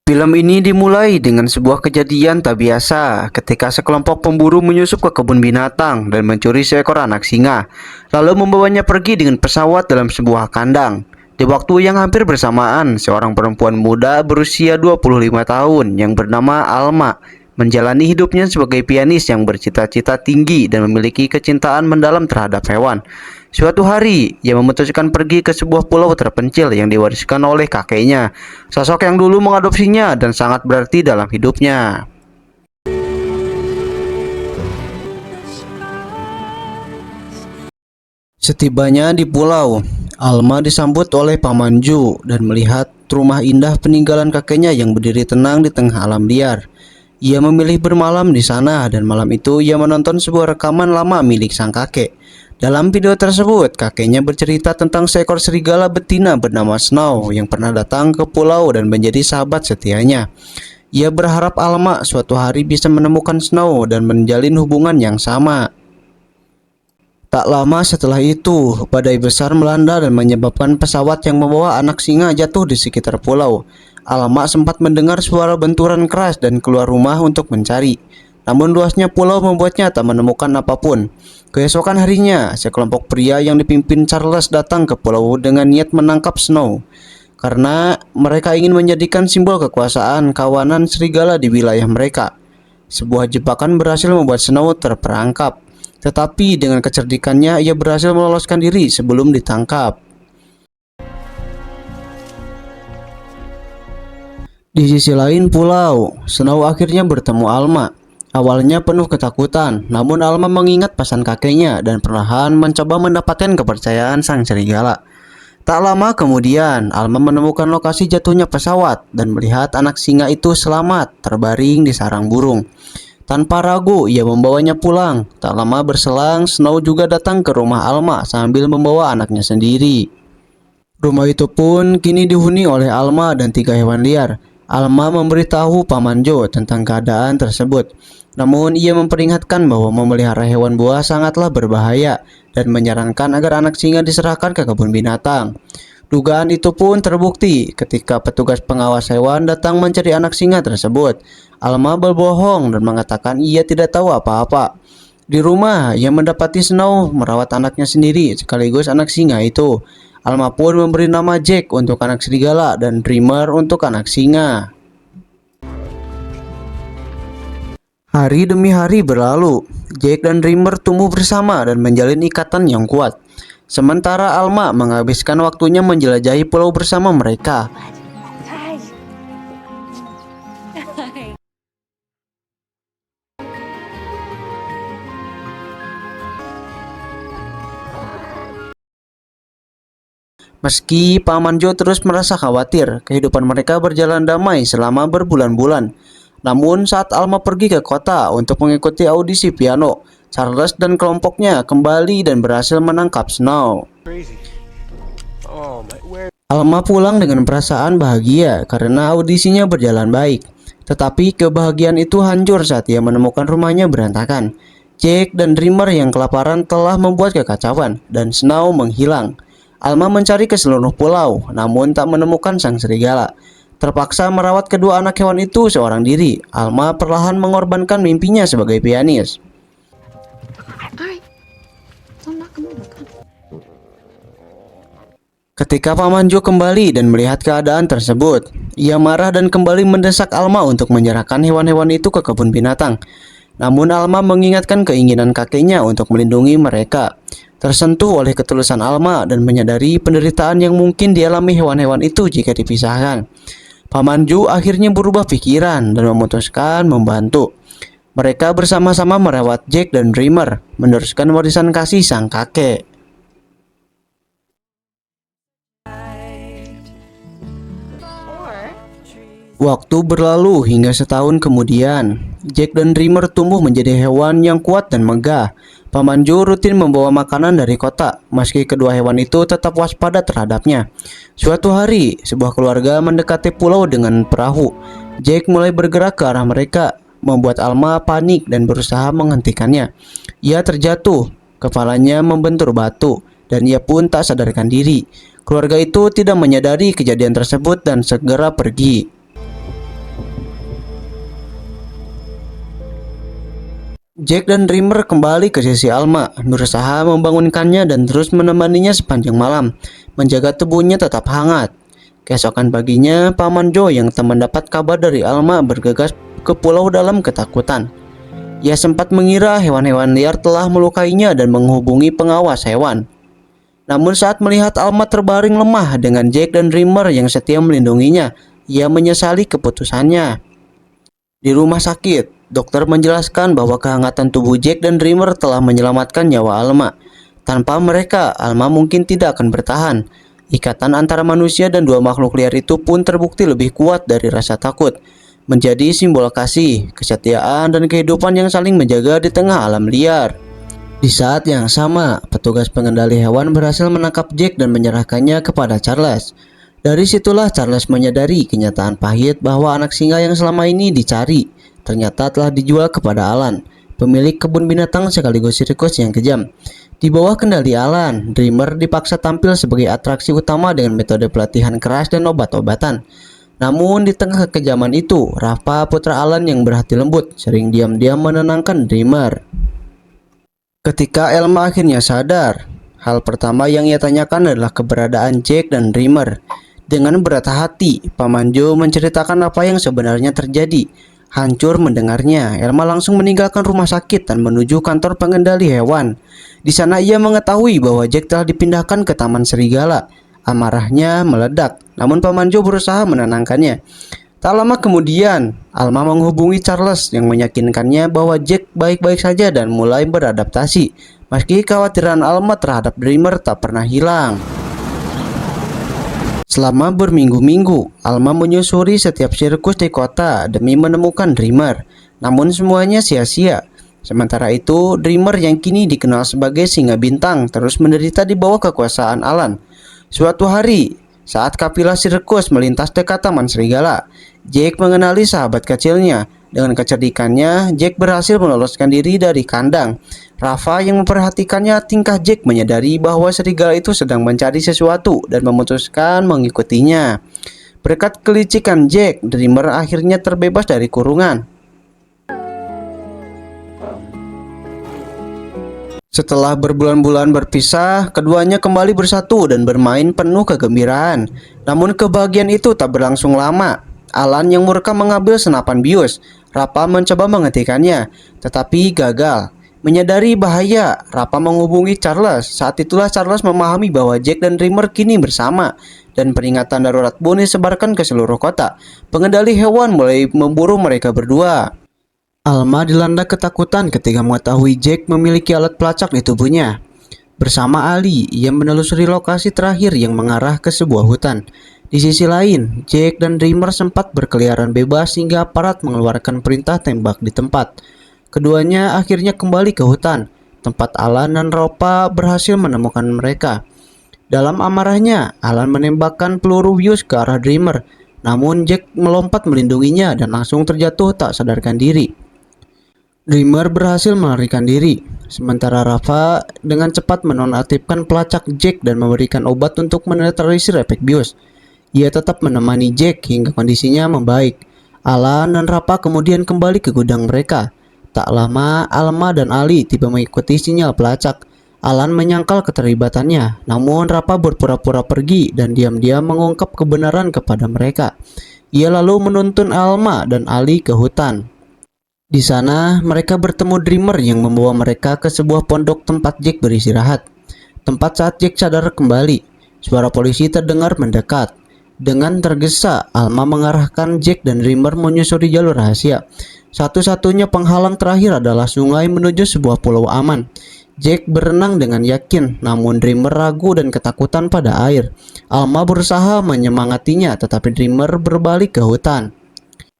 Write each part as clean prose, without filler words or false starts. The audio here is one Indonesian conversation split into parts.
Film ini dimulai dengan sebuah kejadian tak biasa ketika sekelompok pemburu menyusup ke kebun binatang dan mencuri seekor anak singa, lalu membawanya pergi dengan pesawat dalam sebuah kandang. Di waktu yang hampir bersamaan, seorang perempuan muda berusia 25 tahun yang bernama Alma menjalani hidupnya sebagai pianis yang bercita-cita tinggi dan memiliki kecintaan mendalam terhadap hewan. Suatu hari, ia memutuskan pergi ke sebuah pulau terpencil yang diwariskan oleh kakeknya, sosok yang dulu mengadopsinya dan sangat berarti dalam hidupnya. Setibanya di pulau, Alma disambut oleh Paman Ju dan melihat rumah indah peninggalan kakeknya yang berdiri tenang di tengah alam liar. Ia memilih bermalam di sana dan malam itu ia menonton sebuah rekaman lama milik sang kakek. Dalam video tersebut, kakeknya bercerita tentang seekor serigala betina bernama Snow yang pernah datang ke pulau dan menjadi sahabat setianya. Ia berharap Alma suatu hari bisa menemukan Snow dan menjalin hubungan yang sama. Tak lama setelah itu, badai besar melanda dan menyebabkan pesawat yang membawa anak singa jatuh di sekitar pulau. Alma sempat mendengar suara benturan keras dan keluar rumah untuk mencari. Namun luasnya pulau membuatnya tak menemukan apapun. Keesokan harinya, sekelompok pria yang dipimpin Charles datang ke pulau dengan niat menangkap Snow. Karena mereka ingin menjadikan simbol kekuasaan kawanan serigala di wilayah mereka. Sebuah jebakan berhasil membuat Snow terperangkap. Tetapi dengan kecerdikannya ia berhasil meloloskan diri sebelum ditangkap. Di sisi lain pulau, Snow akhirnya bertemu Alma. Awalnya penuh ketakutan, namun Alma mengingat pesan kakeknya dan perlahan mencoba mendapatkan kepercayaan sang serigala. Tak lama kemudian, Alma menemukan lokasi jatuhnya pesawat dan melihat anak singa itu selamat terbaring di sarang burung. Tanpa ragu, ia membawanya pulang. Tak lama berselang, Snow juga datang ke rumah Alma sambil membawa anaknya sendiri. Rumah itu pun kini dihuni oleh Alma dan 3 hewan liar. Alma memberitahu Paman Jo tentang keadaan tersebut. Namun ia memperingatkan bahwa memelihara hewan buas sangatlah berbahaya dan menyarankan agar anak singa diserahkan ke kebun binatang. Dugaan itu pun terbukti ketika petugas pengawas hewan datang mencari anak singa tersebut. Alma berbohong dan mengatakan ia tidak tahu apa-apa. Di rumah, ia mendapati Snow merawat anaknya sendiri sekaligus anak singa itu. Alma pun memberi nama Jack untuk anak serigala dan Dreamer untuk anak singa. Hari demi hari berlalu, Jack dan Dreamer tumbuh bersama dan menjalin ikatan yang kuat. Sementara Alma menghabiskan waktunya menjelajahi pulau bersama mereka. Meski Paman Jo terus merasa khawatir, kehidupan mereka berjalan damai selama berbulan-bulan. Namun saat Alma pergi ke kota untuk mengikuti audisi piano, Charles dan kelompoknya kembali dan berhasil menangkap Snow. Alma pulang dengan perasaan bahagia karena audisinya berjalan baik. Tetapi kebahagiaan itu hancur saat ia menemukan rumahnya berantakan. Jack dan Dreamer yang kelaparan telah membuat kekacauan dan Snow menghilang. Alma mencari ke seluruh pulau, namun tak menemukan sang serigala. Terpaksa merawat kedua anak hewan itu seorang diri. Alma perlahan mengorbankan mimpinya sebagai pianis. Ketika Paman Jo kembali dan melihat keadaan tersebut, ia marah dan kembali mendesak Alma untuk menyerahkan hewan-hewan itu ke kebun binatang. Namun Alma mengingatkan keinginan kakeknya untuk melindungi mereka. Tersentuh oleh ketulusan Alma dan menyadari penderitaan yang mungkin dialami hewan-hewan itu jika dipisahkan, Paman Ju akhirnya berubah pikiran dan memutuskan membantu. Mereka bersama-sama merawat Jack dan Dreamer, meneruskan warisan kasih sang kakek. Waktu berlalu hingga setahun kemudian, Jack dan Dreamer tumbuh menjadi hewan yang kuat dan megah. Paman Jo rutin membawa makanan dari kota, meski kedua hewan itu tetap waspada terhadapnya. Suatu hari, sebuah keluarga mendekati pulau dengan perahu. Jack mulai bergerak ke arah mereka, membuat Alma panik dan berusaha menghentikannya. Ia terjatuh, kepalanya membentur batu, dan ia pun tak sadarkan diri. Keluarga itu tidak menyadari kejadian tersebut dan segera pergi. Jack dan Dreamer kembali ke sisi Alma, berusaha membangunkannya dan terus menemaninya sepanjang malam, menjaga tubuhnya tetap hangat. Keesokan paginya, Paman Joe yang tak mendapat kabar dari Alma bergegas ke pulau dalam ketakutan. Ia sempat mengira hewan-hewan liar telah melukainya dan menghubungi pengawas hewan. Namun saat melihat Alma terbaring lemah dengan Jack dan Dreamer yang setia melindunginya, ia menyesali keputusannya. Di rumah sakit, dokter menjelaskan bahwa kehangatan tubuh Jack dan Dreamer telah menyelamatkan nyawa Alma. Tanpa mereka, Alma mungkin tidak akan bertahan. Ikatan antara manusia dan dua makhluk liar itu pun terbukti lebih kuat dari rasa takut, menjadi simbol kasih, kesetiaan, dan kehidupan yang saling menjaga di tengah alam liar. Di saat yang sama, petugas pengendali hewan berhasil menangkap Jack dan menyerahkannya kepada Charles. Dari situlah Charles menyadari kenyataan pahit bahwa anak singa yang selama ini dicari ternyata telah dijual kepada Alan, pemilik kebun binatang sekaligus sirkus yang kejam. Di bawah kendali Alan, Dreamer dipaksa tampil sebagai atraksi utama dengan metode pelatihan keras dan obat-obatan. Namun di tengah kekejaman itu, Rafa, putra Alan yang berhati lembut, sering diam-diam menenangkan Dreamer. Ketika Elma akhirnya sadar, hal pertama yang ia tanyakan adalah keberadaan Jack dan Dreamer. Dengan berat hati, Paman Joe menceritakan apa yang sebenarnya terjadi. Hancur mendengarnya, Elma langsung meninggalkan rumah sakit dan menuju kantor pengendali hewan. Di sana ia mengetahui bahwa Jack telah dipindahkan ke Taman Serigala. Amarahnya meledak, namun Paman Joe berusaha menenangkannya. Tak lama kemudian, Alma menghubungi Charles yang meyakinkannya bahwa Jack baik-baik saja dan mulai beradaptasi. Meski kekhawatiran Alma terhadap Dreamer tak pernah hilang. Selama berminggu-minggu, Alma menyusuri setiap sirkus di kota demi menemukan Dreamer. Namun semuanya sia-sia. Sementara itu, Dreamer yang kini dikenal sebagai Singa Bintang terus menderita di bawah kekuasaan Alan. Suatu hari, saat kafilah sirkus melintas dekat Taman Serigala, Jack mengenali sahabat kecilnya. Dengan kecerdikannya, Jack berhasil meloloskan diri dari kandang. Rafa yang memperhatikannya tingkah Jack menyadari bahwa serigala itu sedang mencari sesuatu dan memutuskan mengikutinya. Berkat kelicikan Jack, Dreamer akhirnya terbebas dari kurungan. Setelah berbulan-bulan berpisah, keduanya kembali bersatu dan bermain penuh kegembiraan. Namun kebahagiaan itu tak berlangsung lama. Alan yang murka mengambil senapan bius. Rafa mencoba menghentikannya, tetapi gagal. Menyadari bahaya, Rafa menghubungi Charles. Saat itulah Charles memahami bahwa Jack dan Dreamer kini bersama, dan peringatan darurat pun disebarkan ke seluruh kota. Pengendali hewan mulai memburu mereka berdua. Alma dilanda ketakutan ketika mengetahui Jack memiliki alat pelacak di tubuhnya. Bersama Ali, ia menelusuri lokasi terakhir yang mengarah ke sebuah hutan. Di sisi lain, Jack dan Dreamer sempat berkeliaran bebas hingga aparat mengeluarkan perintah tembak di tempat. Keduanya akhirnya kembali ke hutan, tempat Alan dan Rafa berhasil menemukan mereka. Dalam amarahnya, Alan menembakkan peluru bius ke arah Dreamer, namun Jack melompat melindunginya dan langsung terjatuh tak sadarkan diri. Dreamer berhasil melarikan diri, sementara Rafa dengan cepat menonaktifkan pelacak Jack dan memberikan obat untuk menetralisir efek bius. Ia tetap menemani Jack hingga kondisinya membaik. Alan dan Rafa kemudian kembali ke gudang mereka. Tak lama, Alma dan Ali tiba mengikuti sinyal pelacak. Alan menyangkal keterlibatannya, namun Rafa berpura-pura pergi dan diam-diam mengungkap kebenaran kepada mereka. Ia lalu menuntun Alma dan Ali ke hutan. Di sana, mereka bertemu Dreamer yang membawa mereka ke sebuah pondok tempat Jack beristirahat. Tempat saat Jack sadar kembali, suara polisi terdengar mendekat. Dengan tergesa, Alma mengarahkan Jack dan Dreamer menyusuri jalur rahasia. Satu-satunya penghalang terakhir adalah sungai menuju sebuah pulau aman. Jack berenang dengan yakin, namun Dreamer ragu dan ketakutan pada air. Alma berusaha menyemangatinya, tetapi Dreamer berbalik ke hutan.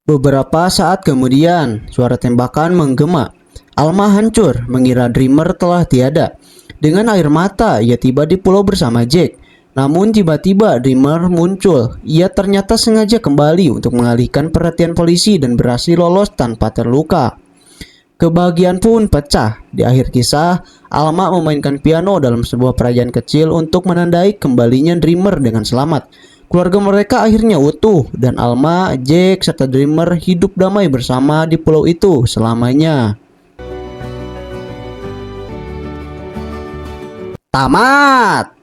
Beberapa saat kemudian, suara tembakan menggema. Alma hancur, mengira Dreamer telah tiada. Dengan air mata, ia tiba di pulau bersama Jack. Namun tiba-tiba Dreamer muncul. Ia ternyata sengaja kembali untuk mengalihkan perhatian polisi dan berhasil lolos tanpa terluka. Kebahagiaan pun pecah. Di akhir kisah, Alma memainkan piano dalam sebuah perayaan kecil untuk menandai kembalinya Dreamer dengan selamat. Keluarga mereka akhirnya utuh dan Alma, Jack, serta Dreamer hidup damai bersama di pulau itu selamanya. Tamat.